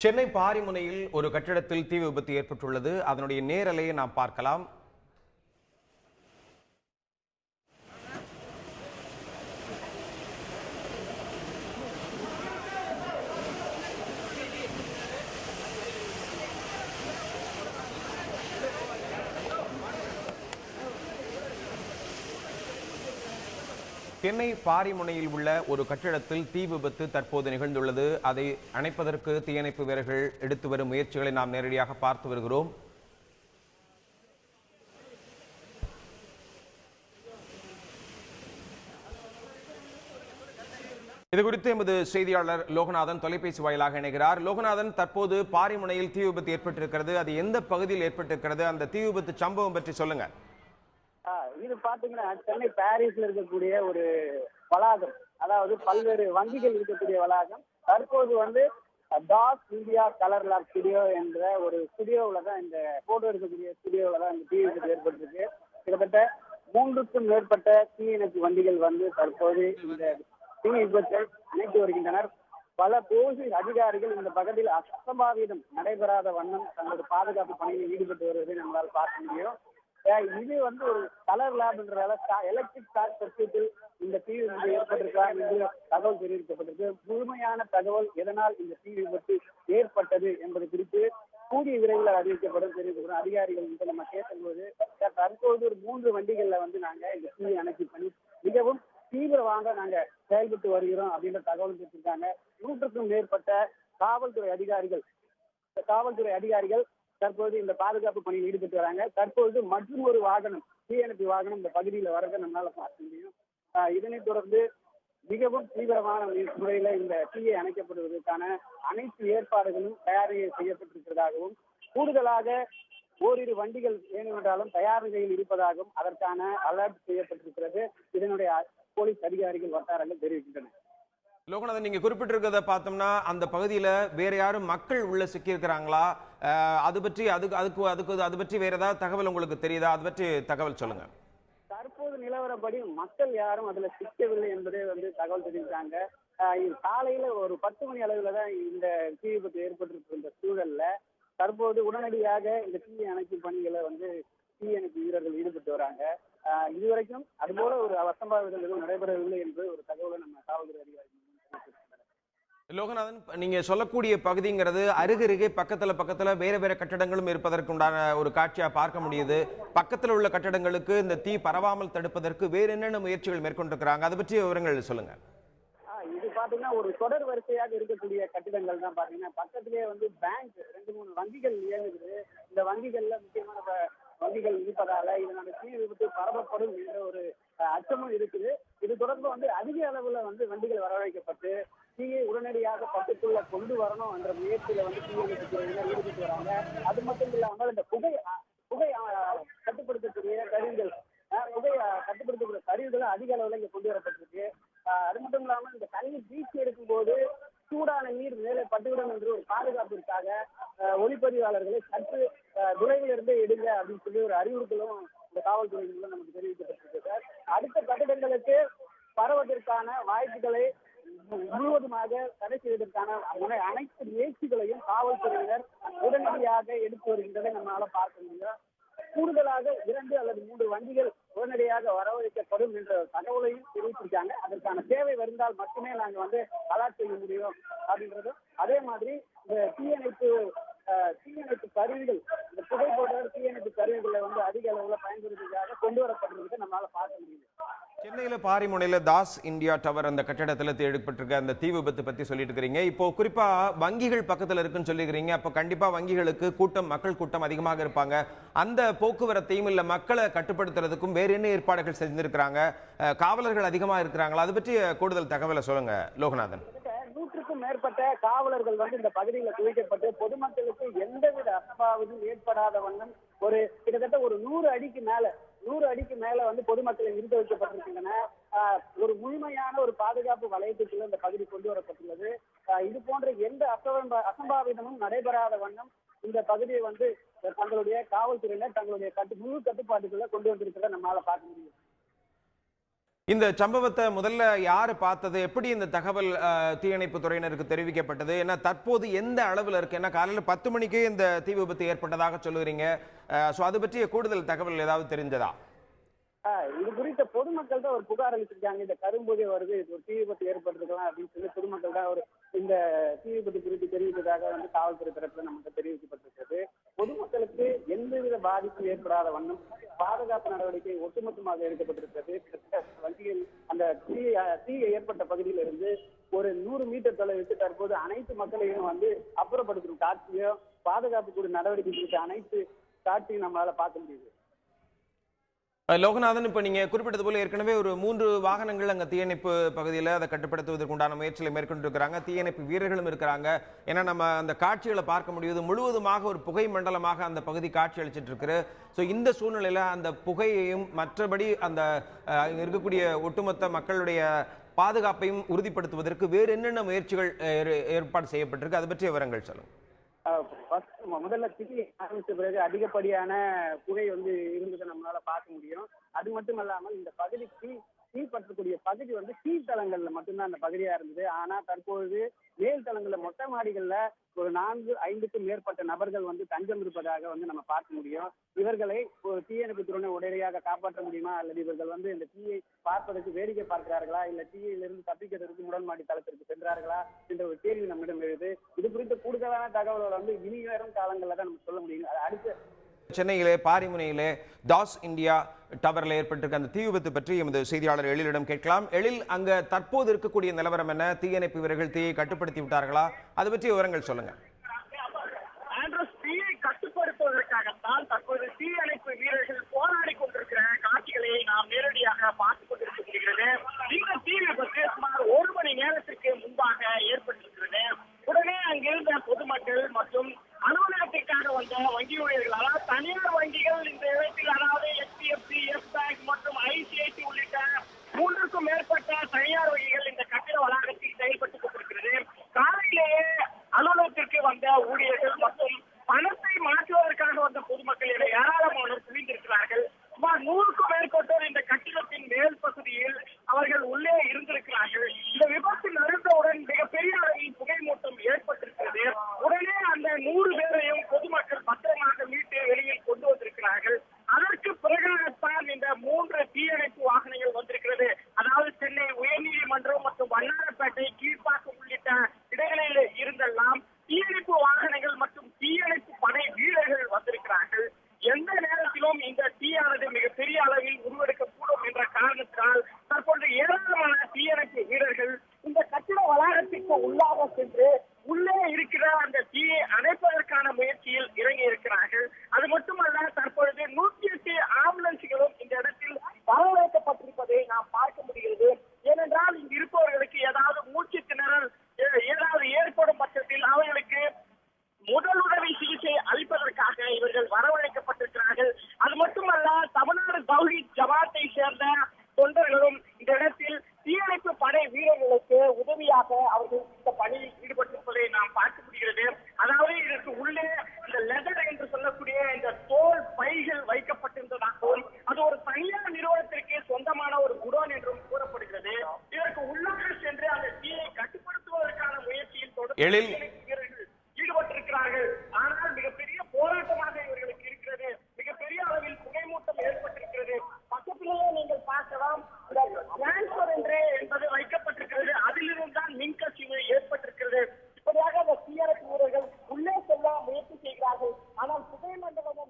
சென்னை பாரிமுனையில் ஒரு கட்டிடத்தில் தீ விபத்து ஏற்பட்டுள்ளது. அதனுடைய நேரலையை நாம் பார்க்கலாம். சென்னை பாரிமுனையில் உள்ள ஒரு கட்டிடத்தில் தீ விபத்து தற்போது நிகழ்ந்துள்ளது. அதை அணைப்பதற்கு தீயணைப்பு வீரர்கள் எடுத்து வரும் முயற்சிகளை நாம் நேரடியாக பார்த்து வருகிறோம். இதுகுறித்து எமது செய்தியாளர் லோகநாதன் தொலைபேசி வாயிலாக இணைகிறார். லோகநாதன், தற்போது பாரிமுனையில் தீ விபத்து ஏற்பட்டிருக்கிறது. அது எந்த பகுதியில் ஏற்பட்டிருக்கிறது? அந்த தீ விபத்து சம்பவம் பற்றி சொல்லுங்க. இது பாத்தீங்கன்னா சென்னை பாரிஸ்ல இருக்கக்கூடிய ஒரு வளாகம், அதாவது பல்வேறு வங்கிகள் இருக்கக்கூடிய வளாகம். தற்போது வந்து Das India colour lab studio என்ற ஒரு ஸ்டுடியோவுல தான், இந்த போட்டோ இருக்கக்கூடிய ஸ்டுடியோவுல தான் இந்த தீ விபத்து ஏற்பட்டிருக்கு. கிட்டத்தட்ட 3க்கும் மேற்பட்ட தீயணைப்பு வண்டிகள் வந்து தற்போது இந்த தீ விபத்தை அணைத்து வருகின்றனர். பல போலீஸ் அதிகாரிகள் இந்த பகுதியில் அசம்பாவிதம் நடைபெறாத வண்ணம் தங்களது பாதுகாப்பு பணியில் ஈடுபட்டு வருவதை நம்மளால் பார்க்க முடியும். இது வந்து ஒரு கலர் லேப்ன்றதால எலக்ட்ரிக் ஷார்ட் சர்க்யூட்டில் இந்த தீ விபத்து ஏற்பட்டிருக்கலாம் என்று தகவல் தெரிவிக்கப்பட்டிருக்கு. முழுமையான தகவல் எதனால் இந்த தீ விபத்து ஏற்பட்டது என்பது குறித்து கூடிய விரைவில் அறிவிக்கப்படும் தெரிவிக்கப்படும். அதிகாரிகள் கிட்ட நம்ம கேட்கும்போது, தற்போது ஒரு 3 வண்டிகள்ல வந்து நாங்க இந்த தீயை அணைச்சி பண்ணி மிகவும் தீவிரமாக நாங்க செயல்பட்டு வருகிறோம் அப்படின்ற தகவல் கொடுத்திருக்காங்க. 100க்கும் மேற்பட்ட காவல்துறை அதிகாரிகள் தற்போது இந்த பாதுகாப்பு பணியில் ஈடுபட்டு வராங்க. தற்போது மற்றும் ஒரு வாகனம், தீயணைப்பு வாகனம் இந்த பகுதியில் வரதை நம்மளால பார்க்க முடியும். இதனைத் தொடர்ந்து மிகவும் தீவிரமான முறையில இந்த தீயை அணைக்கப்படுவதற்கான அனைத்து ஏற்பாடுகளும் தயார் செய்யப்பட்டிருக்கிறதாகவும், கூடுதலாக ஓரிரு வண்டிகள் வேண்டுமென்றாலும் தயார் நிலையில் இருப்பதாகவும் அதற்கான அலர்ட் செய்யப்பட்டிருக்கிறது. இதனுடைய போலீஸ் அதிகாரிகள் வட்டாரங்கள் தெரிவிக்கின்றன. லோகநாதன், நீங்க குறிப்பிட்டிருக்கிறத பார்த்தோம்னா அந்த பகுதியில வேற யாரும் மக்கள் உள்ள சிக்கியிருக்கிறாங்களா? அது பற்றி அது பற்றி வேற ஏதாவது தகவல் உங்களுக்கு தெரியுதா? அது பற்றி தகவல் சொல்லுங்க. தற்போது நிலவரப்படி மக்கள் யாரும் அதுல சிக்கவில்லை என்பதே வந்து தகவல் தெரிவித்தாங்க. காலையில ஒரு 10 மணி அளவுல தான் இந்த தீ விபத்து ஏற்பட்டிருக்கிற சூழல்ல தற்போது உடனடியாக இந்த தீயை அணைக்கும் பணிகளை வந்து தீயணைப்பு வீரர்கள் ஈடுபட்டு வராங்க. இதுவரைக்கும் அதுபோல ஒரு அசம்பாவிதம் எதுவும் நடைபெறவில்லை என்று ஒரு தகவலை நம்ம காவல்துறை அதிகாரிகள். லோகநாதன், நீங்க சொல்லக்கூடிய பகுதிங்கிறது அருகருகே பக்கத்துல வேற கட்டடங்களும் இருப்பதற்கு உண்டான ஒரு காட்சியா பார்க்க முடியுது. பக்கத்துல உள்ள கட்டடங்களுக்கு இந்த தீ பரவாமல் தடுப்பதற்கு வேற என்னென்ன முயற்சிகள் மேற்கொண்டிருக்கிறாங்க? அதை பற்றி விவரங்கள் சொல்லுங்க. இது பாத்தீங்கன்னா ஒரு தொடர் வரிசையாக இருக்கக்கூடிய கட்டிடங்கள் தான். பாத்தீங்கன்னா பக்கத்திலேயே வந்து பேங்க் 2-3 வங்கிகள் இயங்குது. இந்த வங்கிகள்ல முக்கியமான வங்கிகள் இருப்பதால இதனால தீ விபத்து பரவப்படும் என்ற ஒரு அச்சமும் இருக்குது. இது தொடர்பு வந்து அதிக அளவுல வந்து வண்டிகள் வரவழைக்கப்பட்டு தீயை உடனடியாக பக்கத்துக்குள்ள கொண்டு வரணும் என்ற முயற்சியில வந்து தீயணைப்பு துறையினர் ஈடுபட்டு வராங்க. அது மட்டும் இல்லாமல் இந்த புகை கட்டுப்படுத்தக்கூடிய கருவிகள் கட்டுப்படுத்தக்கூடிய கருவிகளும் அதிக அளவுல இங்க கொண்டு வரப்பட்டிருக்கு. அது மட்டும் இல்லாமல் இந்த தண்ணீர் வீழ்ச்சி எடுக்கும் போது சூடான நீர் மேலே பட்டுவிடும் என்று ஒரு பாதுகாப்பிற்காக ஒளிப்பதிவாளர்களை சற்று விரைவில் இருந்தே எடுங்க அப்படின்னு சொல்லி ஒரு அறிவுறுத்தலும் இந்த காவல்துறை மூலம் நமக்கு தெரிவிக்கப்பட்டிருக்கு சார். அடுத்த கட்டிடங்களுக்கு பரவதற்கான வாய்ப்புகளை முழுவதுமாக தடை செய்வதற்கான அனைத்து முயற்சிகளையும் காவல்துறையினர் உடனடியாக எடுத்து வருகின்றதை நம்மளால பார்க்க முடியும். கூடுதலாக 2 அல்லது 3 வண்டிகள் உடனடியாக வரவழைக்கப்படும் என்ற தகவலையும் தெரிவித்திருக்காங்க. அதற்கான தேவை வருந்தால் மட்டுமே நாங்க வந்து அலர்ட் செய்ய முடியும் அப்படின்றதும், அதே மாதிரி இந்த தீயணைப்பு கருவிகள், இந்த புகை போன்ற தீயணைப்பு கருவிகளை வந்து அதிக அளவுல பயன்படுத்துவதற்காக கொண்டு வரப்பட்டிருக்கிறது நம்மளால பார்க்க முடியும். சென்னையில பாரிமுனையில தாஸ் இந்தியா டவர் அந்த கட்டிடத்துல ஏற்பட்டிருக்க அந்த தீ விபத்து பத்தி சொல்லிட்டு இருக்கிறீங்க. இப்போ குறிப்பா வங்கிகள் பக்கத்துல இருக்குன்னு சொல்லிக்கிறீங்க. அப்ப கண்டிப்பா வங்கிகளுக்கு மக்கள் கூட்டம் அதிகமாக இருப்பாங்க. அந்த போக்குவரத்தையும் இல்ல மக்களை கட்டுப்படுத்துறதுக்கும் வேற என்ன ஏற்பாடுகள் செஞ்சிருக்கிறாங்க? காவலர்கள் அதிகமா இருக்கிறாங்களா? அது பற்றி கூடுதல் தகவலை சொல்லுங்க லோகநாதன். 100க்கும் மேற்பட்ட காவலர்கள் வந்து இந்த பகுதியில் குவிக்கப்பட்டு பொதுமக்களுக்கு எந்தவித அசம்பாவிதம் ஏற்படாத வண்ணம் ஒரு கிட்டத்தட்ட ஒரு 100 அடிக்கு மேல வந்து பொதுமக்களை நிறுத்த வைக்கப்பட்டிருக்கின்றன. ஒரு முழுமையான ஒரு பாதுகாப்பு வளையத்துக்குள்ள இந்த பகுதி கொண்டு வரப்பட்டுள்ளது. இது போன்ற எந்த அசம்பாவிதமும் நடைபெறாத வண்ணம் இந்த பகுதியை வந்து தங்களுடைய காவல்துறையினர் தங்களுடைய முழு கட்டுப்பாட்டுக்குள்ள கொண்டு வந்திருக்கிறத நம்மளால பார்க்க முடியும். இந்த சம்பவத்தை முதல்ல யாரு பார்த்தது? எப்படி இந்த தகவல் தீயணைப்பு துறையினருக்கு தெரிவிக்கப்பட்டது? ஏன்னா தற்போது எந்த அளவில் இருக்கு? ஏன்னா காலையில 10 மணிக்கே இந்த தீ விபத்து ஏற்பட்டதாக சொல்லுகிறீங்க. சோ அது பற்றிய கூடுதல் தகவல் ஏதாவது தெரிஞ்சதா? இது குறித்த பொதுமக்கள் தான் ஒரு புகார் அளிச்சிருக்காங்க. இந்த கரும்புகை வருது, இது ஒரு தீ விபத்து ஏற்பட்டிருக்கலாம் அப்படின்னு சொல்லி பொதுமக்கள் தான் ஒரு இந்த தீ விபத்து குறித்து தெரிவித்ததாக வந்து காவல்துறை தரப்புல நமக்கு தெரிவிக்கப்பட்டிருக்கிறது. பொதுமக்களுக்கு எந்தவித பாதிப்பும் ஏற்படாத வண்ணம் பாதுகாப்பு நடவடிக்கை ஒட்டுமொத்தமாக எடுக்கப்பட்டிருக்கிறது. வங்கியில் அந்த தீ ஏற்பட்ட பகுதியிலிருந்து ஒரு 100 மீட்டர் தொலைவிட்டு தற்போது அனைத்து மக்களையும் வந்து அப்புறப்படுத்தும் காட்சியும் பாதுகாப்பு கூட நடவடிக்கை குறித்த அனைத்து காட்சியும் நம்மளால பார்க்க முடியுது. லோகநாதன், இப்ப நீங்க குறிப்பிட்டது போல ஏற்கனவே ஒரு 3 வாகனங்கள் அங்க தீயணைப்பு பகுதியில் அதை கட்டுப்படுத்துவதற்கு உண்டான முயற்சிகளை மேற்கொண்டு இருக்கிறாங்க. தீயணைப்பு வீரர்களும் இருக்கிறாங்க. ஏன்னா நம்ம அந்த காட்சிகளை பார்க்க முடியுது, முழுவதுமாக ஒரு புகை மண்டலமாக அந்த பகுதி காட்சி அளிச்சிட்டு இருக்கு. ஸோ இந்த சூழ்நிலையில அந்த புகையையும் மற்றபடி அந்த இருக்கக்கூடிய ஒட்டுமொத்த மக்களுடைய பாதுகாப்பையும் உறுதிப்படுத்துவதற்கு வேறு என்னென்ன முயற்சிகள் ஏற்பாடு செய்யப்பட்டிருக்கு, அது பற்றிய விவரங்கள் சொல்லுங்க. முதல்ல தீ ஆரம்பித்த பிறகு அதிகப்படியான புகை வந்து இருந்ததை நம்மளால பார்க்க முடியும். அது மட்டும் இல்லாமல் இந்த பகுதி தீ பற்றக்கூடிய பகுதி வந்து கீழ்த்தளங்கள்ல மட்டும்தான் அந்த பகுதியா இருந்தது. ஆனா தற்பொழுது மேல் தளங்கள்ல மொட்டை மாடிகள்ல ஒரு 4-5க்கும் மேற்பட்ட நபர்கள் வந்து தஞ்சம் இருப்பதாக வந்து நம்ம பார்க்க முடியும். இவர்களை ஒரு தீயணைப்பு துறையினை உடனடியாக காப்பாற்ற முடியுமா, அல்லது இவர்கள் வந்து இந்த தீயை பார்ப்பதற்கு வேடிக்கை பார்க்கிறார்களா, இல்ல தீயிலிருந்து தப்பிக்கிறதுக்கு முடன்மாடி தளத்திற்கு சென்றார்களா என்ற ஒரு கேள்வி நம்மிடம் எழுது. இது குறித்த கூடுதலான தகவல்களை வந்து இனி வரும் காலங்களில் தான் நம்ம சொல்ல முடியும். அடுத்த சென்னையிலே பாரிமுனையிலே டாஸ் இந்தியா டவரில் ஏற்பட்டிருக்க அந்த தீ விபத்து பற்றி எமது செய்தியாளர் எழிலிடம் கேட்கலாம். எழில், அங்க தற்போது இருக்கக்கூடிய நிலவரம் என்ன? தீயணைப்பு வீரர்கள் தீயை கட்டுப்படுத்தி விட்டார்களா? அது பற்றி விவரங்கள் சொல்லுங்க. தீயை கட்டுப்படுத்துவதற்காகத்தான் தற்போது தீயணைப்பு வீரர்கள் போராடி கொண்டிருக்கிற காட்சிகளை நாம் நேரடியாக பார்த்துக் கொண்டிருக்க முடிகிறது. இந்த தீ விபத்து சுமார் 1 மணி நேரத்திற்கு முன்பாக ஏற்பட்டிருக்கிறது. உடனே அங்கிருந்த பொதுமக்கள் மற்றும் அலுவலகத்திற்காக வந்த வங்கி ஊழியர்கள், அதாவது தனியார் வங்கிகள் இந்த இடத்தில், அதாவது HDFC, எஸ் பேங்க் மற்றும் ICICI உள்ளிட்ட 3க்கும் மேற்பட்ட தனியார் வங்கிகள் இந்த கட்டிட வளாகத்தில் செயல்பட்டுக் கொண்டிருக்கிறது. காலையிலேயே அலுவலகத்திற்கு வந்த ஊழியர்கள் மற்றும் பணத்தை மாற்றுவதற்காக வந்த பொதுமக்கள் என ஏராளமானோர் குவிந்திருக்கிறார்கள். சுமார் 100க்கும் மேற்பட்டோர் இந்த கட்டிடத்தின் மேல் பகுதியில் அவர்கள் உள்ளே இருந்திருக்கிறார்கள். இந்த விபத்து நடந்தவுடன் மிகப்பெரிய அளவில் புகை மூட்டம் ஏற்பட்டிருக்கிறது. உடனே அந்த 100 பேரையும் பொதுமக்கள் பத்திரமாக மீட்டு வெளியில் கொண்டு வந்திருக்கிறார்கள். அதற்கு பிறகுதான் இந்த 3 தீயணைப்பு வாகனங்கள் வந்திருக்கிறது. அதாவது சென்னை உயர்நீதிமன்றம் மற்றும் வண்ணாரப்பேட்டை, கீழ்ப்பாக்கம் உள்ளிட்ட இடங்களில் இருந்தெல்லாம் தீயணைப்பு வாகனங்கள் மற்றும் தீயணைப்பு படை வீரர்கள் வந்திருக்கிறார்கள். எந்த நேரத்திலும் இந்த தீயானது மிகப்பெரிய அளவில் உருவெடுக்கக்கூடும் என்ற காரணத்தினால் தற்போது ஏராளமான தீயணைப்பு வீரர்கள் இந்த கட்டிட வளாகத்திற்கு உள்ளாக சென்று உள்ளே இருக்கிற அந்த தீயை அணைப்பதற்கான முயற்சியில் இறங்கி இருக்கிறார்கள். அது மட்டுமல்ல, தற்பொழுது 108 ஆம்புலன்ஸ்களும் இந்த இடத்தில் வரவழைக்கப்பட்டிருப்பதை நாம் பார்க்க முடிகிறது. ஏனென்றால் இங்கு இருப்பவர்களுக்கு ஏதாவது மூச்சு திணறல் ஏதாவது ஏற்படும் பட்சத்தில் அவர்களுக்கு முதலுதவி சிகிச்சை அளிப்பதற்காக இவர்கள் வரவழைக்கப்பட்டிருக்கிறார்கள். அது மட்டுமல்ல, தமிழ்நாடு தௌஹீத் ஜமாத்தை சேர்ந்த தொண்டர்களும் இந்த இடத்தில் தீயணைப்பு படை வீரர்களுக்கு உதவியாக அவர்கள் இந்த பணியில் ஈடுபட்டிருப்பதை நாம் பார்க்க முடிகிறது. அதாவது இதற்கு உள்ளே இந்த லெதர் என்று சொல்லக்கூடிய இந்த தோல் பைகள் வைக்கப்பட்டிருந்ததாகவும் அது ஒரு தனியார் நிறுவனத்திற்கு சொந்தமான ஒரு குடோன் என்றும் கூறப்படுகிறது. இதற்கு உள்ளாக சென்று அந்த தீயை கட்டுப்படுத்துவதற்கான முயற்சியில் தொடர்ந்து வீரர்கள் ஈடுபட்டிருக்கிறார்கள். ஆனால் மிகப்பெரிய போராட்டமாக இவர்களுக்கு இருக்கிறது. மிகப்பெரிய அளவில் புகைமூட்டம் ஏற்பட்டிருக்கிறது. பக்கத்திலேயே நீங்கள் பார்க்கலாம், டிரான்ஸ்பர் என்று என்பது வைக்கப்பட்டிருக்கிறது. அதிலிருந்து தான் மின்கசிவு ஏற்பட்டிருக்கிறது. இப்படியாக அந்த தீயணைப்பு வீரர்கள் உள்ளே செல்ல முயற்சி செய்கிறார்கள். ஆனால் புகைமண்டலமும்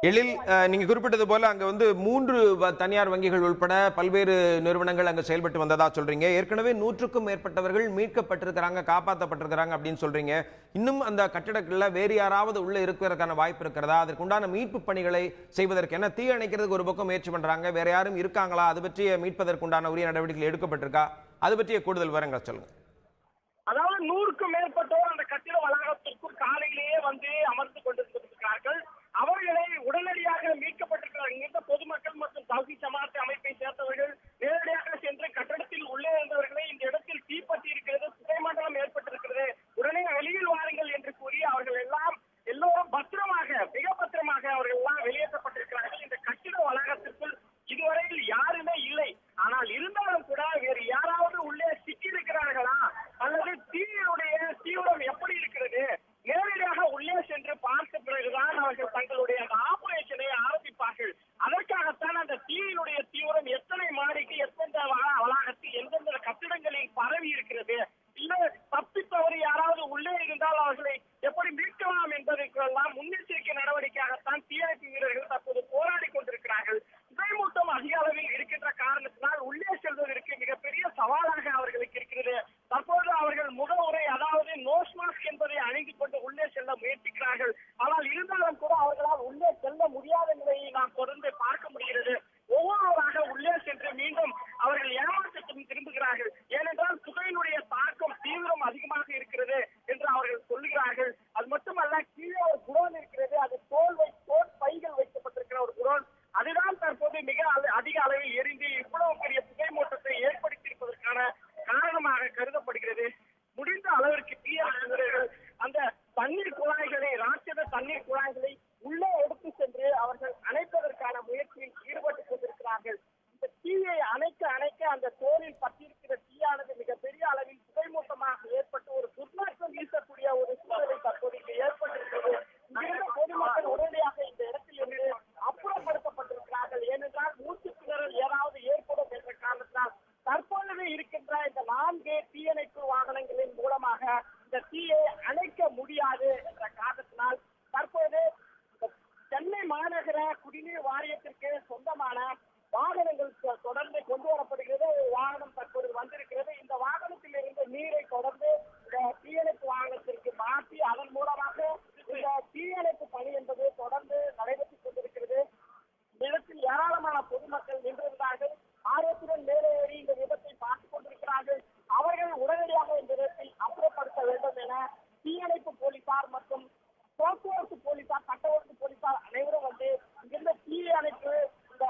எழில், நீங்க குறிப்பிட்டது போல அங்க வந்து 3 தனியார் வங்கிகள் உட்பட பல்வேறு நிறுவனங்கள் அங்க செயல்பட்டு வந்ததா சொல்றீங்க. ஏற்கனவே 100க்கும் மேற்பட்டவர்கள் மீட்கப்பட்டிருக்கிறாங்க, காப்பாற்றப்பட்டிருக்கிறாங்க அப்படின்னு சொல்றீங்க. இன்னும் அந்த கட்டிடங்கள்ல வேறு யாராவது உள்ள இருக்கிறதுக்கான வாய்ப்பு இருக்கிறதா? அதற்கு உண்டான மீட்பு பணிகளை செய்வதற்கு, என்ன தீ அணைக்கிறதுக்கு ஒரு பக்கம் முயற்சி பண்றாங்க, வேற யாரும் இருக்காங்களா? அது பற்றிய மீட்பதற்கு உண்டான உரிய நடவடிக்கைகள் எடுக்கப்பட்டிருக்கா? அது பற்றிய கூடுதல் விவரங்களை சொல்லுங்க. அதாவது 100க்கும் மேற்பட்டோர் அந்த கட்டிட வளாகத்திற்குள் காலையிலேயே வந்து அமர்ந்து கொண்டிருக்கிறார்கள். அவர்களை உடனடியாக மீட்கப்பட்டிருக்கிறார்கள். இங்கிருந்த பொதுமக்கள் மற்றும் தௌஹீத் ஜமாத் அமைப்பை சேர்ந்தவர்கள் நேரடியாக சென்று கட்டடத்தில் உள்ளே இருந்தவர்களை இந்த இடத்தில் தீப்பற்றி இருக்கிறது, புகைமண்டலம் ஏற்பட்டிருக்கிறது, உடனே வெளியில் வாருங்கள் என்று கூறி அவர்கள் எல்லோரும் பத்திரமாக, மிக பத்திரமாக அவர்கள் எல்லாம் வெளியேற்றப்பட்டிருக்கிறார்கள். இந்த கட்டிட வளாகத்திற்குள் இதுவரையில் யாருமே இல்லை. ஆனால் இருந்தாலும் அவர்களை எப்படி மீட்கலாம் என்பதற்கெல்லாம் முன்னெச்சரிக்கை நடவடிக்கையாகத்தான் தீயணைப்பு வீரர்கள் தற்போது போராடி கொண்டிருக்கிறார்கள். புகைமூட்டம் அதிக அளவில் இருக்கின்ற காரணத்தினால் உள்ளே செல்வதற்கு மிகப்பெரிய சவாலாக அவர்களுக்கு இருக்கிறது. தற்போது அவர்கள் முகவுரை, அதாவது நோஸ் மாஸ்க் என்பதை அணிந்து கொண்டு உள்ளே செல்ல முயற்சிக்கிறார்கள். ஆனால் இருந்தாலும் கூட அவர்களால் உள்ளே செல்ல முடியாத நிலையை நாம் தொடர்ந்து பார்க்க முடிகிறது. ஒவ்வொருவராக உள்ளே சென்று மீண்டும் அவர்கள் ஏமாற்றத்துடன் திரும்புகிறார்கள். ஏனென்றால் புகையினுடைய தாக்கம் தீவிரம் அதிகமாக இருக்கிறது என்று அவர்கள் சொல்லுகிறார்கள். அது மட்டுமல்ல, கீழே ஒரு குடோன் இருக்கிறது. அது தோல் பைகள் வைக்கப்பட்டிருக்கிற ஒரு குடோன். அதுதான் தற்போது மிக அதிக அளவில் எரிந்து இவ்வளவு பெரிய புகை மூட்டத்தை ஏற்படுத்தியிருப்பதற்கான காரணமாக கருதப்படுகிறது. முடிந்த அளவிற்கு தீயணைப்பு வீரர்கள் அந்த தண்ணீர் குழாய்களை, ராட்சத தண்ணீர் குழாய்களை உள்ளே எடுத்து சென்று அவர்கள் அணைப்பதற்கான முயற்சியில் ஈடுபட்டுக் கொண்டிருக்கிறார்கள். இந்த தீயை அணைக்க அந்த தோலில் பற்றியிருக்கிற தீயானது மிகப்பெரிய அளவில் புகைமூட்டமாக ஏற்பட்டு ஒரு துர்நாற்றம் வீசக்கூடிய ஒரு சூழலை தற்போது இங்கு ஏற்பட்டிருக்கிறது. இங்கிருந்த பொதுமக்கள் உடனடியாக இந்த இடத்தில் இருந்து அப்புறப்படுத்தப்பட்டிருக்கிறார்கள். ஏனென்றால் மூச்சு திணறல் ஏதாவது ஏற்படும் என்ற காரணத்தினால் தற்பொழுது இருக்கின்ற இந்த 4 தீயணைப்பு வாகனங்களின் மூலமாக இந்த தீயை அணைக்க முடியாது என்ற காரணத்தினால் தற்போது சென்னை மாநகர குடிநீர் வாரியத்திற்கு சொந்தமான வாகனங்கள் தொடர்ந்து கொண்டு வரப்படுகிறது. ஒரு வாகனம் தற்போது வந்திருக்கிறது. இந்த வாகனத்தில் இருந்த நீரை தொடர்ந்து இந்த தீயணைப்பு வாகனத்திற்கு மாற்றி அதன் மூலமாக இந்த தீயணைப்பு பணி என்பது தொடர்ந்து நடைபெற்றுக் கொண்டிருக்கிறது. நிலத்தில் ஏராளமான பொதுமக்கள் நின்றிருந்தார்கள். ஆர்வத்துடன் மேலே ஏறி இந்த விபத்தை பார்த்துக் கொண்டிருக்கிறார்கள். அவர்கள் உடனடியாக இந்த இடத்தை அப்புறப்படுத்த வேண்டும் என தீயணைப்பு போலீசார் மற்றும் போக்குவரத்து போலீசார், சட்ட ஒழுங்கு போலீசார் அனைவரும் வந்து இங்கிருந்த தீயணைப்பு இந்த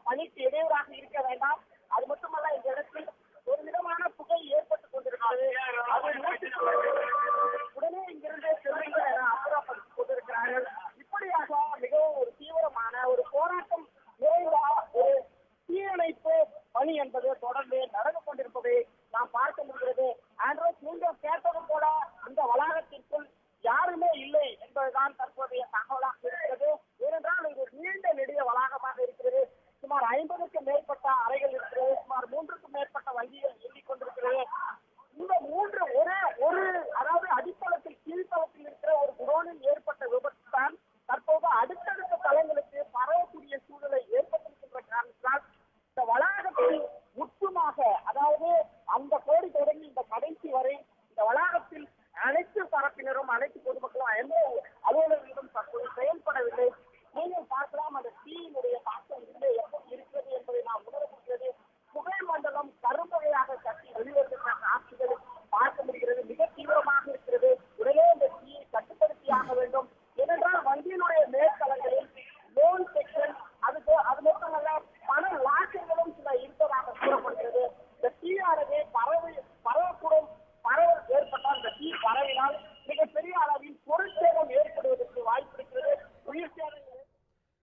பணிக்கு இடையூறாக இருக்க வேண்டாம். அது மட்டுமல்ல, இந்த இடத்தில் ஒரு விதமான புகை ஏற்பட்டுக் கொண்டிருக்கிறது. உடனே இங்கிருந்து செல்லுங்கள் என அப்புறப்படுத்திக் கொண்டிருக்கிறார்கள். இப்படியாக மிகவும் ஒரு தீவிரமான ஒரு போராட்டம் நிறைந்த ஒரு தீயணைப்பு பணி என்பது தொடர்ந்து நடந்து கொண்டிருப்பதை நாம் பார்க்க முடிகிறது. ஆண்ட்ரோஸ், நீங்கள் கேட்டது போல இந்த வளாகத்திற்குள் யாருமே இல்லை என்பதுதான் தற்போதைய தகவலாக இருக்கிறது. ஏனென்றால் இது நீண்ட நெடிய வளாகமாக இருக்கிறது. சுமார் 50க்கும் மேற்பட்ட அறைகள் இருக்கிறது. சுமார் 3க்கும் மேற்பட்ட வங்கிகள் இயங்கிக் கொண்டிருக்கிறது. இந்த 3 ஒரு அதாவது அடித்தளத்தில் கீழ்த்தளத்தில் இருக்கிற ஒரு குடோனில் ஏற்பட்ட விபத்து தான் தற்போது அடுத்தடுத்த தளங்களுக்கு பரவக்கூடிய சூழலை ஏற்பட்டிருக்கின்ற காரணத்தினால் இந்த வளாகத்தில் முற்றுமாக, அதாவது அந்த கோடி தொடங்கி இந்த கடைசி வரை இந்த வளாகத்தில் அனைத்து தரப்பினரும், அனைத்து பொதுமக்களும், எந்த அலுவலர்களும் தற்போது செயல்படவில்லை. நீங்கள் பார்க்கலாம், அந்த தீயினுடைய தாக்கம் இல்லை எப்படி இருக்கிறது என்பதை நாம் உணர முடிகிறது. புகை மண்டலம் கரும்புகையாக கட்டி வெளிவருகின்ற காட்சிகளை பார்க்க முடிகிறது. மிக தீவிரமாக இருக்கிறது. உடனே இந்த தீயை கட்டுப்படுத்தியாக வேண்டும்.